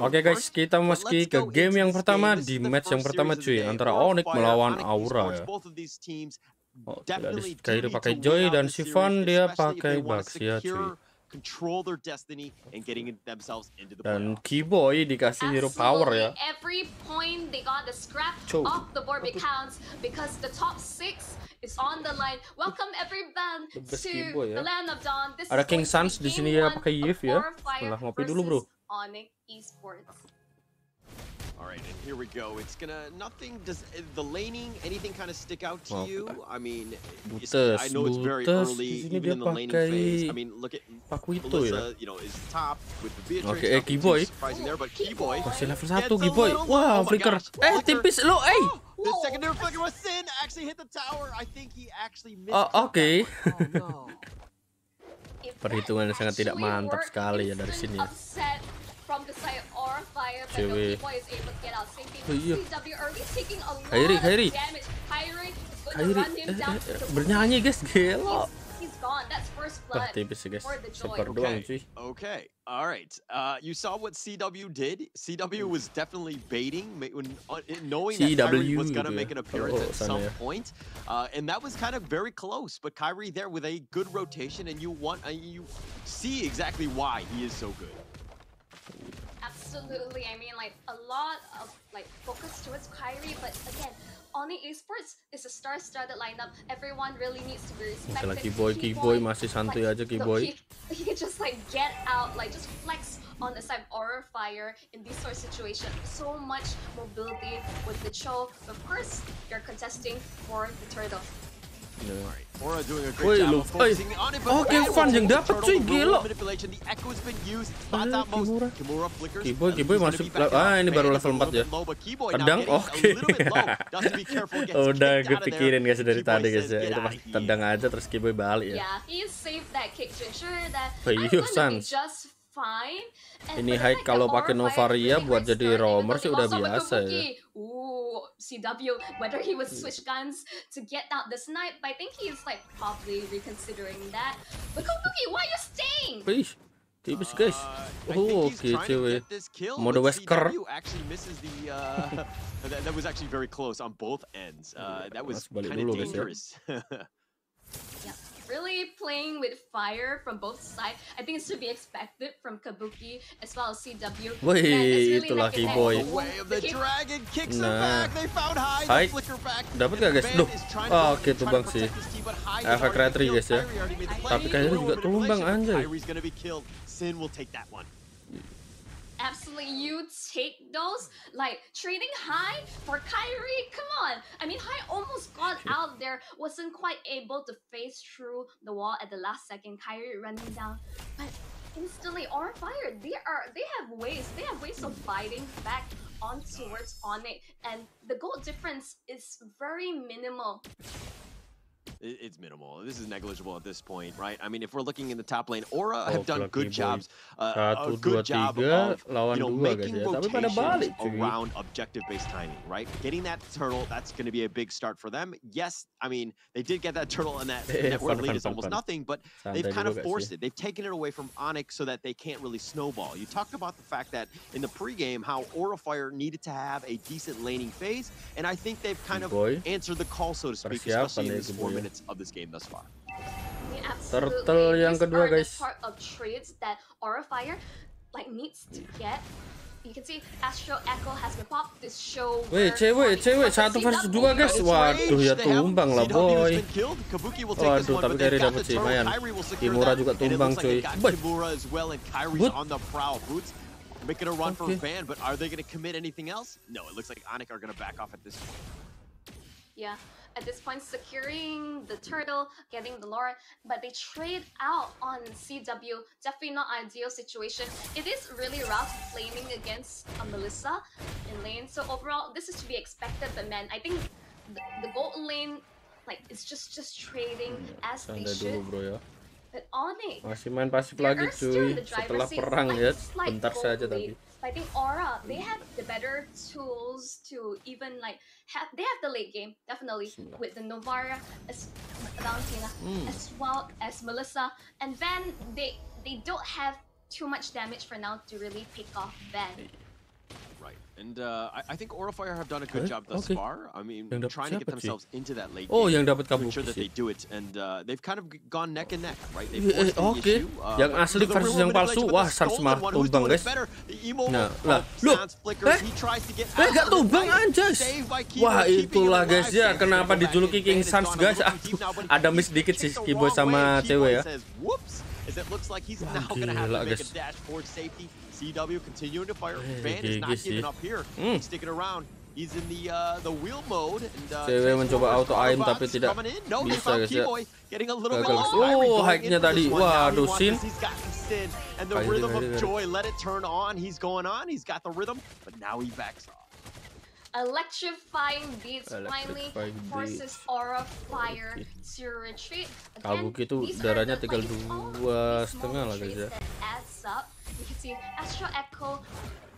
Oke guys, kita masuki ke game yang pertama di match yang pertama cuy, antara Onic melawan Aura ya. Oh, di Kairi pakai Joy dan Suwun dia pakai yagesya cuy. Dan Kiboy dikasih hero power ya. Chou. Is on the line. Welcome everyone to the land of dawn. This ada King Sanz di sini ya pakai Yve ya. Setelah ngopi dulu bro. Onic Esports. Alright, and here we go. It's gonna does the laning anything kind of stick out to you? I mean, I know it's very early even in the laning phase. I mean, look at Melissa, you know, is top with the Beatrix. Oke, Kiboy. But Kiboy masih level 1 Kiboy. Wah, flicker. Tipis lo, The secondary flicker was Sin actually hit the tower. I think he actually missed. Oke. Oh, no. Perhitungan sangat tidak mantap sekali ya dari sini ya. Cewek. Kairi. Bernyanyi guys, gelo. Wah, tipis sih guys. Super doang cuy. Okay, all right. You saw what CW did. CW was definitely baiting, knowing that Kairi was gonna make an appearance at some point, and that was kind of very close. But Kairi there with a good rotation, and you see exactly why he is so good. Absolutely, I mean, like a lot of focus towards Kairi, but again, Onic Esports is a star-studded lineup. Everyone really needs to be respected. Kiboy masih santuy aja Kiboy. He can just get out, just flex on the side of Aura Fire in these sort of situations. So much mobility with the Chou. Of course, you're contesting for the turtle. Alright, Aura doing a great job of focusing on it, but Fun yang dapat cuy, gelo. The echo has been used. Kimura flickers. Kiboy masuk. Ini baru level 4 ya. Tendang, oke. Udah gue pikirin guys dari tadi guys ya. Itu pasti tendang aja terus Kiboy balik ya. Yeah, he saved that kick to ensure that Sanz. fine. Ini high kalau pakai Novaria buat jadi roamer sih udah biasa ya. CW, whether he would switch guns to get out the snipe, but I think he's probably reconsidering that. But Kabuki, why are you staying? Wih, tipis guys. Oke cewek. Mode Wesker. That was actually very close on both ends. That was kind of dangerous. Yeah. Really playing with fire from both sides. I think it's to be expected from Kabuki as well as CW. Wih, itulah Kiboy. The dragon kicks him back. They found high. Flicker back. Dapat gak guys? Duh. Oke, tumbang sih. Efek retri guys ya. Tapi kayaknya juga tumbang anjay. Sin will take that one. Absolutely, you take those, trading high for Kairi, come on. I mean, High almost got out there, wasn't quite able to phase through the wall at the last second. Kairi running down, but instantly Aura Fire, they have ways of fighting back on towards Onic, and the goal difference is very minimal. It's minimal. This is negligible at this point, right? I mean, if we're looking in the top lane, Aura have done good jobs. A good job of making rotations around objective-based timing, right? Getting that turtle, that's going to be a big start for them. Yes, I mean, they did get that turtle, and that network lead is almost nothing, but they've kind of forced it. They've taken it away from Onic so that they can't really snowball. You talked about the fact that in the pregame, how Aura Fire needed to have a decent laning phase, and I think they've kind of answered the call, so to speak, especially in this 4 minutes of this game thus far. Turtle yang kedua guys. Part of trades that Aura Fire needs to get. You can see Astro Echo has been popped. This show. Cewek 1 versus 2 guys. Waduh ya tumbang lah boy. Waduh tapi Kairi dapat sih lumayan. Kimura juga tumbang cuy. Making a run for Van, but are they going to commit anything else? No, it looks like Onic are going to back off at this point. Yeah, at this point, securing the turtle, getting the Laura, but they trade out on CW. Definitely not ideal situation. It is really rough flaming against Melissa in lane. So overall, this is to be expected. But man, I think the golden lane, it's just trading as they should. But Onic, masih main pasif lagi cuy. Setelah perang ya, bentar saja tapi. I think Aura, they have the better tools to even they have the late game, definitely, with the Novara, as Valentina, as well as Melissa, and then they don't have too much damage for now to really pick off Van. Right, and I think Aura Fire have done a good job thus far. I mean, trying to get themselves into that late game. Yang dapat make sure that they do it, and they've kind of gone neck and neck, right? Yang asli versus yang palsu, wah Sanz mah tumbang guys. Nah, lah, loh, gak tumbang aja. Wah itulah guys ya, kenapa dijuluki King Sanz guys. Ada miss dikit sih Kiboy sama cewek ya. As it looks like he's now going to have to make a dash for safety. CW continuing to fire. Van is not giving up here. He's sticking around. He's in the wheel mode. Cewek mencoba auto aim tapi tidak bisa guys ya. Oh, hacknya tadi. Waduh, Sin. And the rhythm of joy, let it turn on. He's going on. He's got the rhythm, but now he backs off. Electrifying beats finally forces Aura Fire to retreat. Kabuki itu darahnya tinggal 2,5 lah guys ya. You can see Astro Echo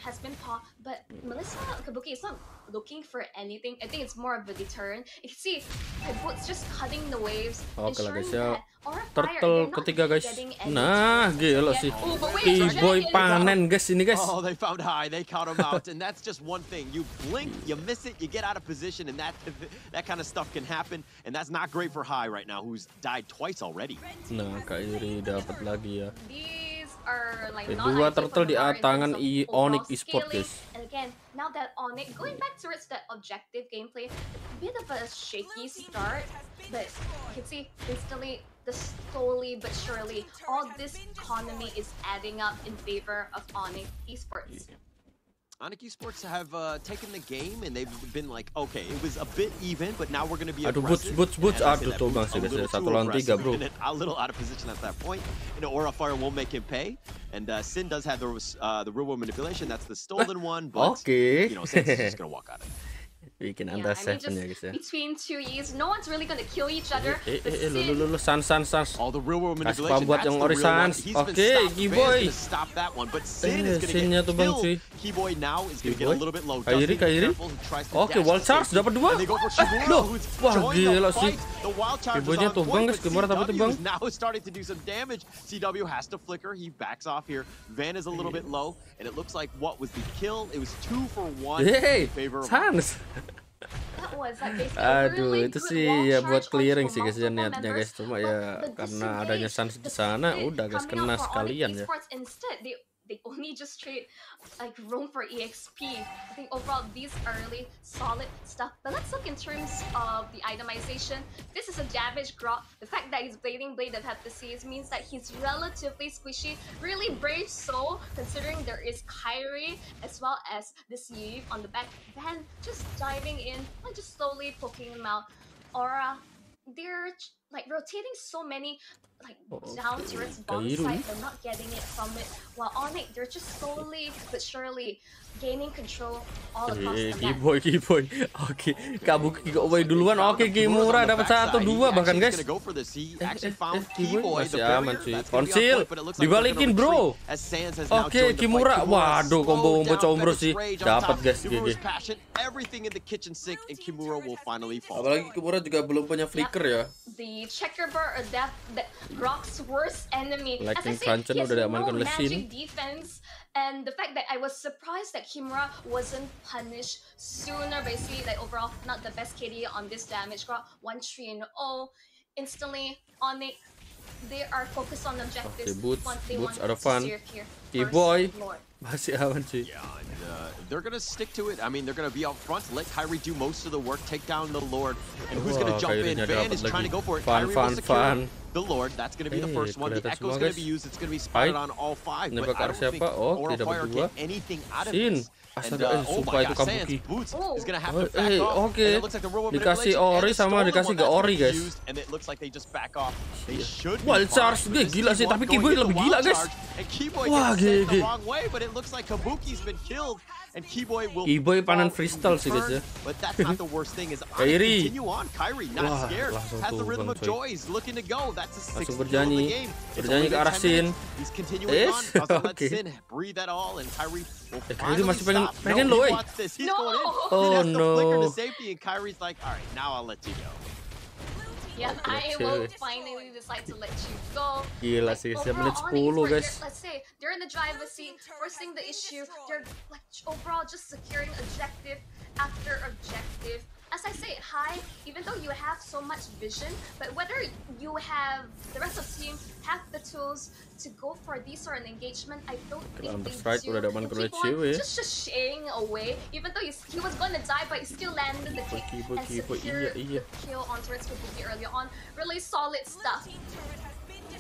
has been popped, but Melissa Kabuki is not looking for anything. I think it's more of a deterrent. You can see her boots just cutting the waves, ensuring that Aura Fire, turtle ketiga guys. Nah, gila sih. Kiboy panen guys ini guys. Oh, they found high. They caught him out, and that's just one thing. You blink, you miss it, you get out of position, and that kind of stuff can happen, and that's not great for High right now, who's died twice already. Nah, Kairi dapat lagi ya. Are like dua turtle di tangan Onic Esports guys. And again, now that Onic going back towards that objective gameplay, a bit of a shaky start, but you can see instantly, slowly but surely, all this economy is adding up in favor of Onic Esports. Onic Esports have taken the game and they've been like, okay, it was a bit even, but now we're going to be aggressive. Boots, aduh tuh bang sih guys, 1 lawan 3 bro. A little out of position at that point. You know, Aura Fire won't make him pay, and Sin does have the real-world manipulation. That's the stolen one, but you know, Sanz is just going to walk out of it. Bikin anda seven ya guys ya. Between two Ys, no one's really gonna kill each other. Lu Sanz. All the real world kasih manipulation. buat yang ori Sanz. Oke, Kiboy. Stop that one, but Sin is gonna get killed. Kiboy now is gonna get a little bit low. Kairi. Oke, wall charge dapat 2. Loh, wah gila sih. Kiboynya tumbang guys, Kimura tapi tumbang. Now is starting to do some damage. CW has to flicker. He backs off here. Van is a little bit low, and it looks like what was the kill? It was 2 for 1 in favor of Sanz. Aduh, itu sih ya buat clearing sih guys ya niatnya guys, cuma ya karena adanya Sanz di sana udah guys kena sekalian ya. They only just trade like roam for EXP. I think overall these are really solid stuff. But let's look in terms of the itemization. This is a damage Grok. The fact that he's blading Blade of Heptases means that he's relatively squishy. Really brave soul considering there is Kairi as well as this Yve on the back. Then just diving in and just slowly poking him out. Aura, they're like rotating so many like down towards bomb site, they're not getting it from it. While Onic, they're just slowly but surely gaining control all across the map. Kiboy. Oke, Kabuki Kiboy duluan. Oke, Kimura dapat 1-2 bahkan guys. Kiboy masih aman sih. Konsil dibalikin bro. Oke, Kimura. Waduh, combo combro sih. Dapat guys GG. Apalagi Kimura juga belum punya flicker ya. The checkerboard or that Grok's worst enemy. Lightning Cruncher udah diamankan oleh Sin. Defense. And the fact that I was surprised that Kimura wasn't punished sooner, basically, like overall, not the best KD on this damage. Grok 1-3-0 instantly. Onic, they are focused on objectives. Okay, boots are fun. Kiboy masih aman sih. Yeah, and they're gonna stick to it. I mean, they're gonna be out front. Let Kairi do most of the work. Take down the Lord. And who's gonna jump in? Van is trying to go for it. Kairi will secure the Lord. That's gonna be the first one. The Echo's gonna be used. It's gonna be spotted on all 5. But I don't think Aura Fire get anything out of this. Astaga, sumpah itu Kabuki. Boots is gonna have to back off. Oke, dikasih ori sama dikasih gak ori guys. And it looks like they just back off. They should wall charge dia gila sih, tapi Kiboy lebih gila guys. Wah, GG. But it looks like Kabuki's been killed. And Kiboy will panen freestyle sih guys ya. But that's not the worst thing is Kairi. continue on. Kairi not scared. Has the rhythm of joy. Is looking to go. That's a 6th kill of the game. Berjanji ke arah Sin. He's continuing on. Doesn't let Sin breathe at all. And Kairi will Kairi masih pengen no, loh. He's going in. Oh he has to no. flicker to safety, and Kairi's like, all right, now I'll let you go. Yeah, I will finally decide to let you go. Gila Like, sih, overall, menit Onic 10 Esports, guys. let's say they're in the driver's seat, forcing the issue. They're like overall just securing objective after objective. As I say, High, even though you have so much vision, but whether you have the rest of the team have the tools to go for this sort of engagement, I don't think they do. Udah ada And Matur keep on ya. just shaying away, even though he was gonna die, but he still landed the kick and secured the kill on turrets completely early on. Really solid stuff.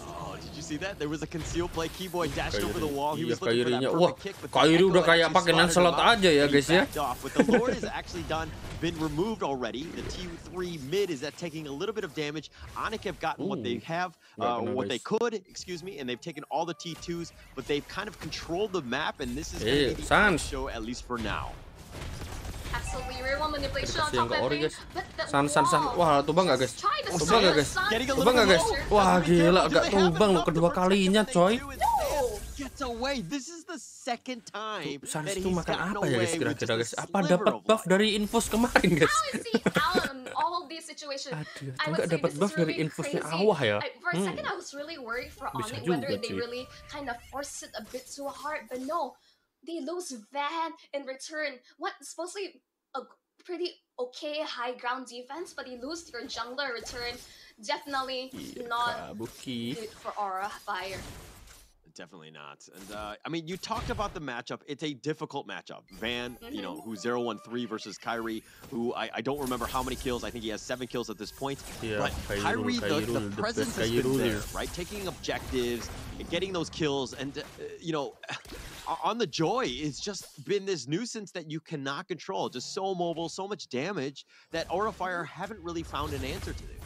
Oh, did you see that? There was a concealed play. Kiboy dashed over the wall. He was Iya, looking for that Kairinya. Wah, perfect kick, but the Kairi echo udah kayak actually pakai slaughtered him Lancelot out, aja ya and he guys ya. backed off. But the Lord is actually been removed already. The T3 mid is taking a little bit of damage. Onic have gotten what they have, what they could, excuse me, and they've taken all the T2s, but they've kind of controlled the map, and this is going to be the Sanz show at least for now. Absolutely, real one manipulation on Kasih yang top ke of Ori everything. guys. Sanz. Wah, tumbang gak guys? Tumbang gak guys? Tumbang gak guys? Wah, gila, gak tumbang loh kedua kalinya coy. Gets away. This is the second time Sanz that itu he's makan gotten apa ya away guys with kira-kira guys? just a Apa sliver dapat of buff life. dari infus kemarin guys? How is he out in all these situations? Aduh, I enggak would say dapat this buff is dari really infusnya crazy. awah ya. For a second, I was really worried for Bisa Onic juga, whether they cuy. really kind of force it a bit too hard, but no, they lose Van in return. What supposedly a pretty okay high ground defense, but you lose your jungler return. Definitely not good for Aura Fire. Definitely not. And I mean, you talked about the matchup. It's a difficult matchup. Van, you know, who's 0-1-3 versus Kairi, who I don't remember how many kills. I think he has 7 kills at this point. Yeah, but Kairi, the presence has been there, right? Taking objectives, getting those kills, and you know, on the Joy, it's just been this nuisance that you cannot control. Just so mobile, so much damage that Aura Fire haven't really found an answer to this.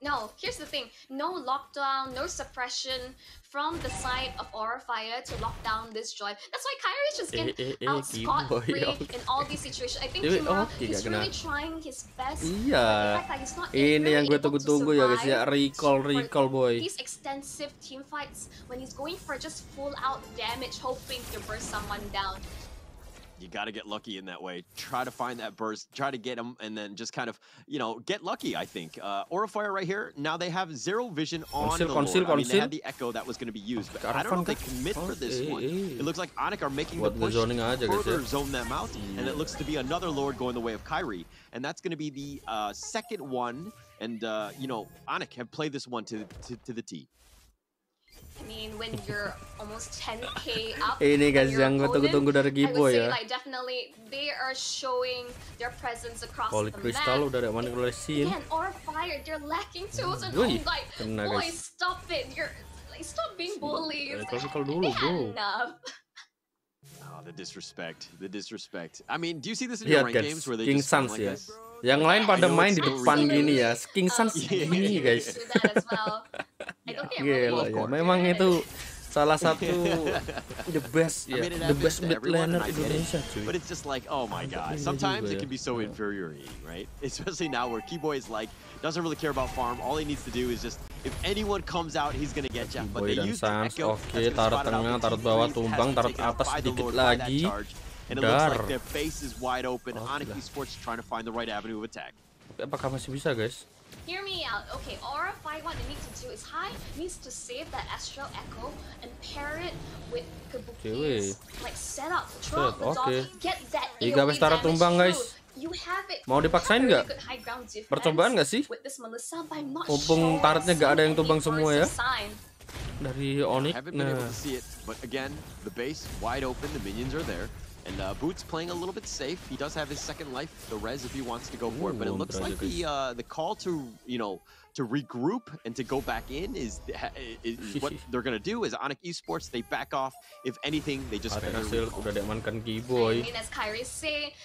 No, here's the thing. No lockdown, no suppression from the side of Aura Fire to lock down this Joy. That's why Kairi's just getting out scot-free in all these situations. I think Terima, he's really trying his best. Iya. Ini yang gue tunggu-tunggu ya guys ya. Recall boy. These extensive team fights when he's going for just full out damage, hoping to burst someone down. You got to get lucky in that way. Try to find that burst, try to get him, and then just kind of, you know, get lucky, I think. Aura Fire right here, now they have zero vision on the Lord. I mean, they had the Echo that was going to be used, but I don't know if they commit for this one. It looks like Onic are making the push to further zone them out, and it looks to be another Lord going the way of Kairi, and that's going to be the second one, and, you know, Onic have played this one to the T. I mean, when you're almost 10k up, ini guys yang gue tunggu-tunggu dari Kiboy ya. Like definitely they are showing their presence across Holy the Crystal map. udah ada mana kalau scene. Again, Aura Fire, they're lacking tools and like, boy, stop it! You're like, stop being bullies. Kalau dulu, bro. Enough. Oh, the disrespect. I mean, do you see this in your ranked games where they King just Sanz like ya. this? Yang lain pada main di depan gini ya. King Sanz gini guys. Gila ya. Memang itu salah satu the best ya. The best mid laner Indonesia cuy. But it's just like, oh my god. Sometimes it can be so infuriating, right? Especially now where Kiboy is like, doesn't really care about farm. All he needs to do is just, if anyone comes out, he's gonna get you. But they use the Echo. Oke, taruh tengah, taruh bawah, tumbang, taruh atas sedikit lagi. And it looks like their base is wide open. Onic Esports trying to find the right avenue of attack. Apakah masih bisa guys? Hear me out. Okay, Aura Fire, what they need to do is High needs to save that Astral Echo and pair it with Kabuki's like setup, throw out the dog, get that AoE taruh tumbang guys. You have it. Mau dipaksain nggak? Percobaan nggak sih? Mumpung tarotnya nggak ada yang tumbang semua ya. Dari Onic. Nah. But again, the base wide open, the minions are there. And Boots playing a little bit safe. He does have his second life, the res if he wants to go for it. But it looks like the call to, you know, to regroup and to go back in is what they're gonna do. Is Onic Esports, they back off. If anything, they just udah diamankan Kiboy. I mean, as Kairi say,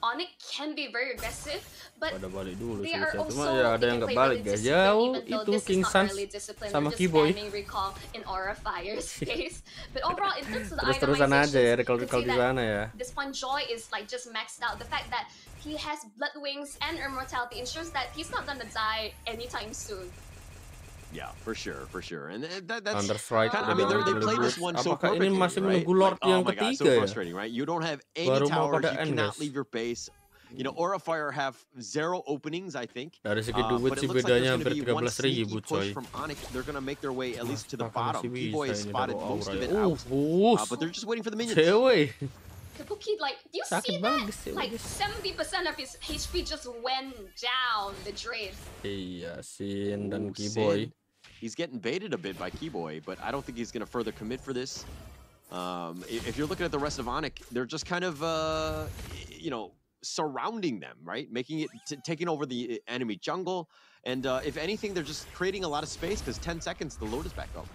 Onic can be very aggressive, but they are also ada yang nggak balik guys. Jauh itu King Sanz sama Kiboy. In Aura Fire's face. But overall, in terms of the Terus-terusan aja ya, recall di sana ya. This one Joy is like just maxed out. The fact that he has Blood Wings and Immortality ensures that he's not gonna die anytime soon. Yeah, for sure. And that's Understrike. I mean, they play this one so perfectly, ini masih right? menunggu Lord yang oh my God, ketiga so ya? frustrating, right? You don't have any towers, you cannot leave your base. You know, Aura Fire have 0 openings, I think. Dari segi duit sih bedanya hampir 13.000 coy. From Onic, they're gonna make their way at least to the bottom. Kiboy is spotted most of it out. But they're just waiting for the minions. Cewek. Kabuki, like, do you see that? Like, 70% of his HP just went down the drain. Iya, Sin dan Kiboy. He's getting baited a bit by Kiboy, but I don't think he's gonna further commit for this. If you're looking at the rest of Onic, they're just kind of, you know, surrounding them, right? Making it, taking over the enemy jungle. And if anything, they're just creating a lot of space because 10 seconds, the load is back up.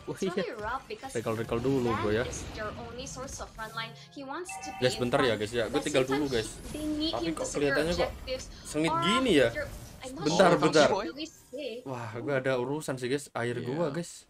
It's really rough because recall dulu gue ya. is their only source of frontline. He wants to be guys, bentar ya guys ya. Gue tinggal dulu guys. Tapi kok kelihatannya kok sengit gini ya. Bentar. Wah, gue ada urusan sih guys. Air gua guys.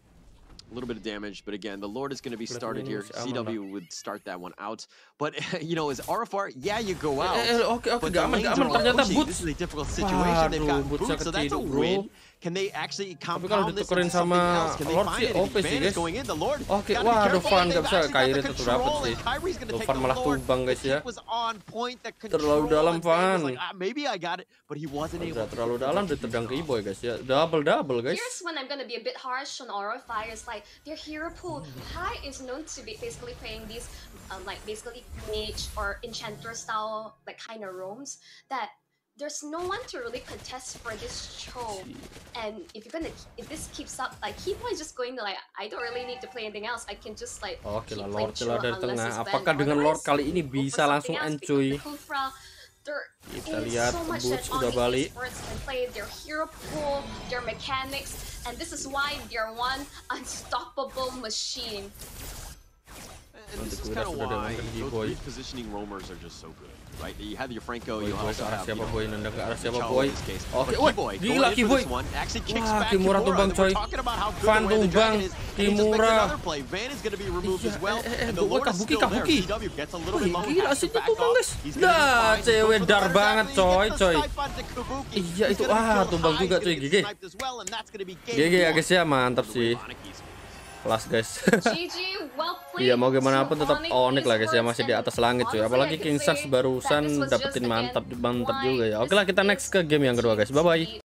A little bit of damage, but again, the Lord is going to be started here. CW would start that one out. But, you know, as RFR, yeah, you go out. Okay, gak aman. Ternyata Boots. This is a difficult situation. They've got Boots, so that's a win. Can they actually compound this into something else? Can they find an advantage going in? The Lord Oke, wah, Dufan gak bisa. Kairi tetap dapet sih. Dufan malah tumbang guys ya. Terlalu dalam, Van. Maybe I got it, but he wasn't able. Terlalu dalam, ditendang ke Kiboy guys ya. Double guys. Here's when I'm gonna be a bit harsh on Aura Fire. It's like their hero pool. High is known to be basically playing these, like basically mage or enchanter style, like kind of roams that. There's no one to really contest for this Chou, and if this keeps up, like Kiboy is just going to like, I don't really need to play anything else. I can just like keep playing Chou dari tengah. Apakah dengan Lord kali ini bisa langsung enjoy? Kita lihat Boots udah balik. Can play their hero pool, their mechanics, and this is why they're one unstoppable machine. And this is kind of why those positioning roamers are just so good, right? You have your Franco, you also have Boy nendang ke arah siapa Boy. Oke, gila Kiboy. Wah, Kimura tumbang coy. Van tumbang, Kimura. Kabuki. Gila sih itu tumbang guys. Dah, cewek dar banget coy. Iya itu, tumbang juga coy. GG ya guys ya, mantap sih. Kelas guys. Iya mau gimana pun tetap Onic lah guys ya, masih di atas langit cuy. Apalagi King Sanz barusan dapetin mantap juga ya. Oke lah, kita next ke game yang kedua guys. Bye bye.